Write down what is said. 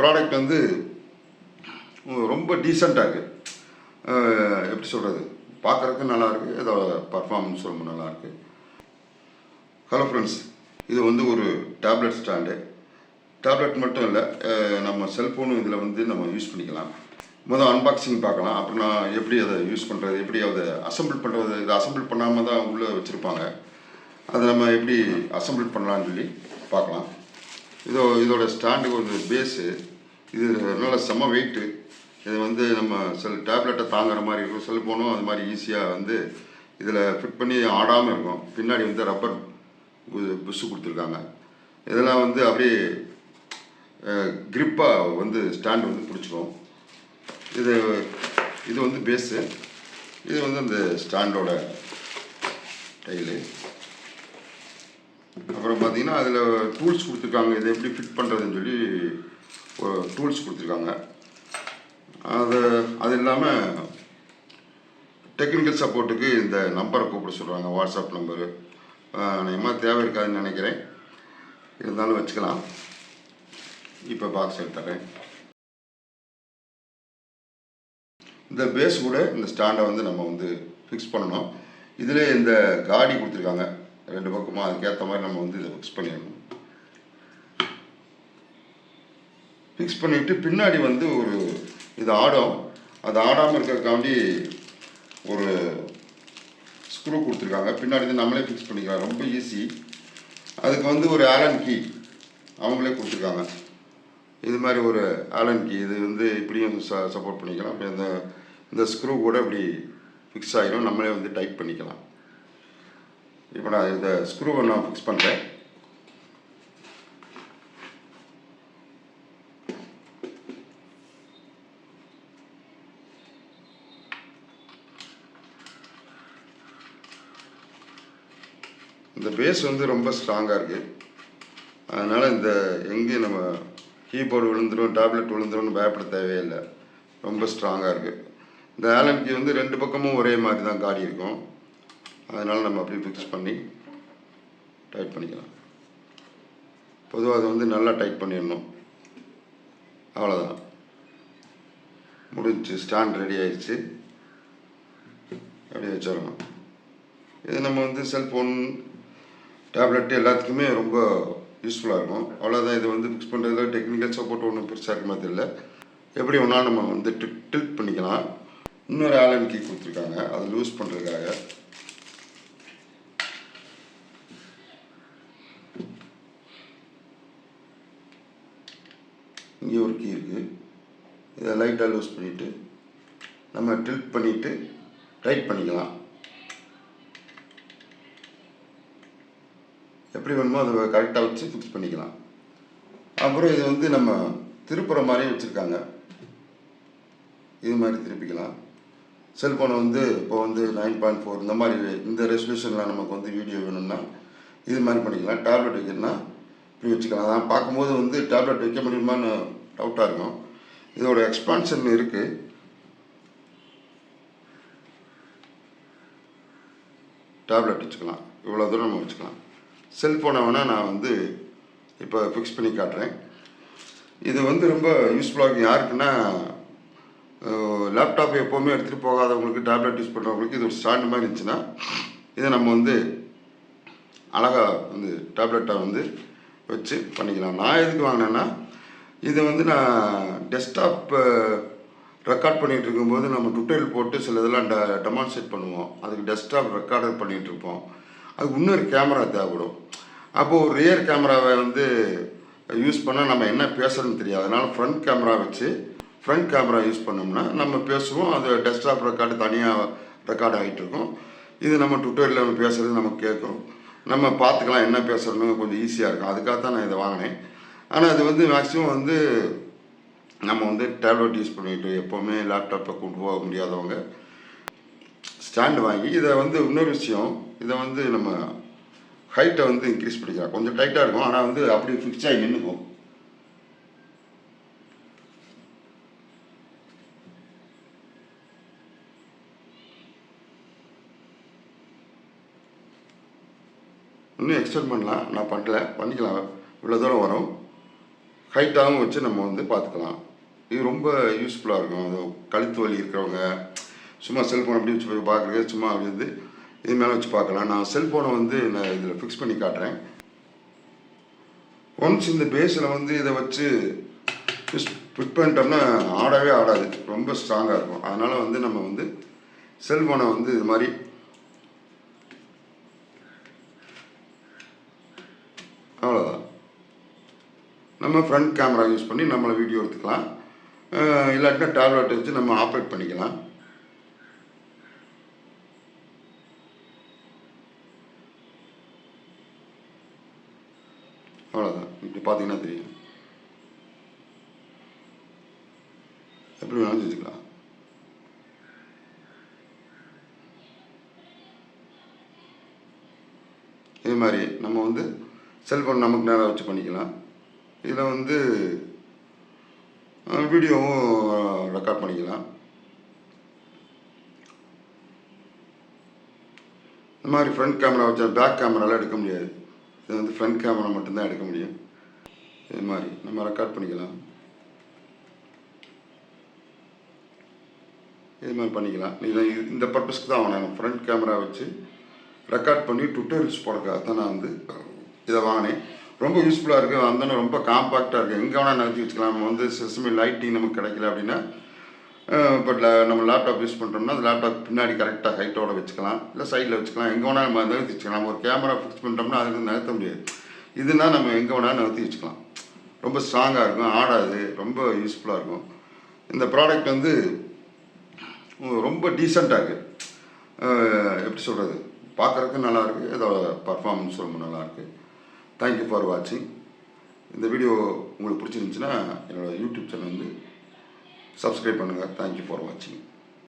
Product வந்து ரொம்ப டீசெண்டாக இருக்குது. எப்படி சொல்கிறது, பார்க்குறதுக்கு நல்லாயிருக்கு, இதோட பர்ஃபார்மன்ஸ் ரொம்ப நல்லாயிருக்கு. ஹலோ ஃப்ரெண்ட்ஸ், இது வந்து ஒரு டேப்லெட் ஸ்டாண்டு. டேப்லெட் மட்டும் இல்லை, நம்ம செல்ஃபோனும் இதில் வந்து நம்ம யூஸ் பண்ணிக்கலாம். முதல் அன்பாக்சிங் பார்க்கலாம். அப்புறம் நான் எப்படி அதை யூஸ் பண்ணுறது, எப்படி அதை அசம்பிள் பண்ணுறது. இதை அசம்பிள் பண்ணாமல் தான் உள்ளே வச்சுருப்பாங்க. அதை நம்ம எப்படி அசம்பிள் பண்ணலான்னு சொல்லி பார்க்கலாம். இதோட ஸ்டாண்டு ஒரு பேஸு. இது நல்ல செம்ம வெயிட்டு. இது வந்து நம்ம டேப்லெட்டை தாங்குற மாதிரி இருக்கும். செல்ஃபோனும் அது மாதிரி ஈஸியாக வந்து இதில் ஃபிட் பண்ணி ஆடாமல் இருக்கும். பின்னாடி வந்து ரப்பர் புஷ்ஷு கொடுத்துருக்காங்க. இதெல்லாம் வந்து அப்படியே க்ரிப்பாக வந்து ஸ்டாண்டு வந்து பிடிச்சிக்கும். இது வந்து பேஸு. இது வந்து அந்த ஸ்டாண்டோட டைலு. அப்புறம் பார்த்தீங்கன்னா அதில் டூல்ஸ் கொடுத்துருக்காங்க. இதை எப்படி ஃபிட் பண்ணுறதுன்னு சொல்லி ஒரு டூல்ஸ் கொடுத்துருக்காங்க. அது இல்லாமல் டெக்னிக்கல் சப்போர்ட்டுக்கு இந்த நம்பரை கூப்பிட சொல்கிறாங்க, வாட்ஸ்அப் நம்பரு. அநேகமாக தேவை இருக்காதுன்னு நினைக்கிறேன், இருந்தாலும் வச்சுக்கலாம். இப்போ பாக்ஸ் எடுத்துறேன். இந்த பேஸ் கூட இந்த ஸ்டாண்டை வந்து நம்ம வந்து ஃபிக்ஸ் பண்ணணும். இதில் இந்த காடி கொடுத்துருக்காங்க ரெண்டு பக்கமாக. அதுக்கேற்ற மாதிரி நம்ம வந்து இதை ஃபிக்ஸ் பண்ணிடணும். ஃபிக்ஸ் பண்ணிவிட்டு பின்னாடி வந்து ஒரு இது ஆடும். அது ஆடாமல் இருக்கிறதுக்காண்டி ஒரு ஸ்க்ரூ கொடுத்துருக்காங்க. பின்னாடி வந்து நம்மளே ஃபிக்ஸ் பண்ணிக்கலாம், ரொம்ப ஈஸி. அதுக்கு வந்து ஒரு ஆலன் கீ அவங்களே கொடுத்துருக்காங்க. இது மாதிரி ஒரு ஆலன் கீ. இது வந்து இப்படியும் சப்போர்ட் பண்ணிக்கலாம். அப்போ இந்த ஸ்க்ரூ கூட இப்படி ஃபிக்ஸ் ஆகிடும், நம்மளே வந்து டைட் பண்ணிக்கலாம். இப்போ நான் இந்த ஸ்க்ரூவை நான் ஃபிக்ஸ் பண்ணுறேன். இந்த பேஸ் வந்து ரொம்ப ஸ்ட்ராங்காக இருக்குது. அதனால் இந்த எங்கேயும் நம்ம கீபோர்டு விழுந்துடும், டேப்லெட் விழுந்துரும்னு பயப்பட தேவையில்லை. ரொம்ப ஸ்ட்ராங்காக இருக்குது. இந்த ஆலன் கீ வந்து ரெண்டு பக்கமும் ஒரே மாதிரி தான் காடி இருக்கும். அதனால் நம்ம அப்படியே ஃபிக்ஸ் பண்ணி டைட் பண்ணிக்கலாம். பொதுவாக அதை வந்து நல்லா டைட் பண்ணிடணும். அவ்வளோதான், முடிஞ்சு. ஸ்டாண்ட் ரெடி ஆயிடுச்சு. அப்படியே வச்சிடணும். இது நம்ம வந்து செல்ஃபோன், டேப்லெட்டு எல்லாத்துக்குமே ரொம்ப யூஸ்ஃபுல்லாக இருக்கும். அவ்வளோதான். இது வந்து ஃபிக்ஸ் பண்ணுறதுல டெக்னிக்கல் சப்போர்ட் ஒன்றும் பெருசாக இருக்க மாதிரி இல்லை. எப்படி ஒன்றாலும் நம்ம வந்து டில்ட் பண்ணிக்கலாம். இன்னொரு ஆலன் கீ கொடுத்துருக்காங்க, அதை லூஸ் பண்ணுறதுக்காக. இங்கே ஒரு கீ இருக்குது. இதை லைட்டாக லூஸ் பண்ணிவிட்டு நம்ம டில்ட் பண்ணிவிட்டு டைட் பண்ணிக்கலாம். எப்படி வேணுமோ அதை கரெக்டாக வச்சு ஃபிக்ஸ் பண்ணிக்கலாம். அப்புறம் இது வந்து நம்ம திருப்புற மாதிரி வச்சுருக்காங்க. இது மாதிரி திருப்பிக்கலாம். செல்ஃபோனை வந்து இப்போ வந்து 9.4 இந்த மாதிரி இந்த ரெசல்யூஷனில் நமக்கு வந்து வீடியோ வேணும்னா இது மாதிரி பண்ணிக்கலாம். டேப்லெட் வைக்கணும்னா இப்படி வச்சுக்கலாம். நான் பார்க்கும்போது வந்து டேப்லெட் வைக்க முடியுமான்னு டவுட்டாக இருக்கும். இதோட எக்ஸ்பான்ஷன் இருக்குது. டேப்லெட் வச்சுக்கலாம், இவ்வளோ தூரம் நம்ம வச்சுக்கலாம். செல்ஃபோனை வேணால் நான் வந்து இப்போ ஃபிக்ஸ் பண்ணி காட்டுறேன். இது வந்து ரொம்ப யூஸ்ஃபுல்லாக இருக்கும். யாருக்குன்னா லேப்டாப் எப்போவுமே எடுத்துகிட்டு போகாதவங்களுக்கு, டேப்லெட் யூஸ் பண்ணுறவங்களுக்கு இது ஒரு ஸ்டாண்டு மாதிரி இருந்துச்சுன்னா இதை நம்ம வந்து அழகாக வந்து டேப்லெட்டை வந்து வச்சு பண்ணிக்கலாம். நான் எதுக்கு வாங்கினேன்னா, இதை வந்து நான் டெஸ்க்டாப் ரெக்கார்ட் பண்ணிகிட்டு இருக்கும்போது நம்ம டுட்டோரியல் போட்டு சில இதெல்லாம் டெமான்ஸ்ட்ரேட் பண்ணுவோம். அதுக்கு டெஸ்க்டாப் ரெக்கார்டர் பண்ணிகிட்டு இருப்போம். அதுக்கு இன்னொரு கேமரா தேவைப்படும். அப்போது ஒரு ரியர் கேமராவை வந்து யூஸ் பண்ணால் நம்ம என்ன பேசுகிறோன்னு தெரியாது. அதனால் ஃப்ரண்ட் கேமரா யூஸ் பண்ணோம்னா நம்ம பேசுவோம். அது டெஸ்க்டாப் ரெக்கார்டு தனியாக ரெக்கார்ட் ஆகிட்டு இருக்கும். இது நம்ம டுட்டோரியலில் நம்ம பேசுகிறது நமக்கு கேட்கும். நம்ம பார்த்துக்கலாம் என்ன பேசுகிறோன்னு, கொஞ்சம் ஈஸியாக இருக்கும். அதுக்காக தான் நான் இதை வாங்கினேன். ஆனால் அது வந்து மேக்ஸிமம் வந்து நம்ம வந்து டேப்லெட் யூஸ் பண்ணிவிட்டு எப்போவுமே லேப்டாப்பை கொண்டு போக முடியாதவங்க ஸ்டாண்டு வாங்கி, இதை வந்து இன்னொரு விஷயம், இதை வந்து நம்ம ஹைட்டை வந்து இன்க்ரீஸ் பண்ணிக்கலாம். கொஞ்சம் டைட்டாக இருக்கும், ஆனால் வந்து அப்படி ஃபிக்ஸ் ஆகி நின்றுக்கும். இன்னும் எக்ஸ்டெண்ட் பண்ணலாம், நான் பண்ணிக்கலாம். இவ்வளோ தூரம் வரும். ஹைட்டாகவும் வச்சு நம்ம வந்து பார்த்துக்கலாம். இது ரொம்ப யூஸ்ஃபுல்லாக இருக்கும். அது கழுத்து வலி இருக்கிறவங்க சும்மா செல்ஃபோன் அப்படி வச்சு பார்க்குறது, சும்மா அப்படி வந்து இது மேலே வச்சு பார்க்கலாம். நான் செல்ஃபோனை வந்து நான் இதில் ஃபிக்ஸ் பண்ணி காட்டுறேன். ஒன்ஸ் இந்த பேஸில் வந்து இதை வச்சு ஃபிட் பண்ணிட்டோம்னா ஆடவே ஆடாது, ரொம்ப ஸ்ட்ராங்காக இருக்கும். அதனால் வந்து நம்ம வந்து செல்ஃபோனை வந்து இது மாதிரி அவ்வளோதான். நம்ம ஃப்ரண்ட் கேமரா யூஸ் பண்ணி நம்மளை வீடியோ எடுத்துக்கலாம். இல்லாட்டினா டேப்லெட் வச்சு நம்ம ஆப்ரேட் பண்ணிக்கலாம். அவ்வளோதான். இப்படி பார்த்தீங்கன்னா தெரியும். எப்படி வேணாலும் செஞ்சுக்கலாம். இதே மாதிரி நம்ம வந்து செல்ஃபோன் நமக்கு நேராக வச்சு பண்ணிக்கலாம். இதில் வந்து வீடியோவும் ரெக்கார்ட் பண்ணிக்கலாம். இந்த மாதிரி ஃப்ரண்ட் கேமரா வச்சா பேக் கேமராலாம் எடுக்க முடியாது. இது வந்து ஃப்ரண்ட் கேமரா மட்டும்தான் எடுக்க முடியும். இது மாதிரி நம்ம ரெக்கார்ட் பண்ணிக்கலாம். இது மாதிரி பண்ணிக்கலாம். இதை இந்த பர்பஸ்க்கு தான் வாங்கினேன். ஃப்ரண்ட் கேமரா வச்சு ரெக்கார்ட் பண்ணி டுட்டோரியல்ஸ் போடுறதுக்காக தான் நான் வந்து இதை வாங்கினேன். ரொம்ப யூஸ்ஃபுல்லாக இருக்குது. வந்தோன்னே ரொம்ப காம்பாக்டாக இருக்குது. எங்கே வேணால் நகர்த்தி வச்சுக்கலாம். நம்ம வந்து சிஸ்டமே லைட்டிங் நமக்கு கிடைக்கல அப்படின்னா பட் நம்ம லேப்டாப் யூஸ் பண்ணுறோம்னா அந்த லேப்டாப் பின்னாடி கரெக்டாக ஹைட்டோட வச்சுக்கலாம், இல்லை சைடில் வச்சுக்கலாம். எங்கே வேணால் நம்ம நகர்த்தி வச்சுக்கலாம். நம்ம ஒரு கேமரா ஃபிக்ஸ் பண்ணிட்டோம்னா அதுக்கு நகர்த்த முடியாது. இதுனா நம்ம எங்கே வேணாலும் நகர்த்தி வச்சுக்கலாம். ரொம்ப ஸ்ட்ராங்காக இருக்கும், ஆடாது, ரொம்ப யூஸ்ஃபுல்லாக இருக்கும். இந்த ப்ராடக்ட் வந்து ரொம்ப டீசெண்டாக இருக்குது. எப்படி சொல்கிறது, பார்க்குறதுக்கு நல்லாயிருக்கு. இதோட பர்ஃபார்மன்ஸ் ரொம்ப நல்லாயிருக்கு. தேங்க்யூ ஃபார் வாட்சிங். இந்த வீடியோ உங்களுக்கு பிடிச்சிருந்துச்சுன்னா என்னோடய யூடியூப் சேனல் வந்து சப்ஸ்கிரைப் பண்ணுங்கள். தேங்க்யூ ஃபார் வாட்சிங்.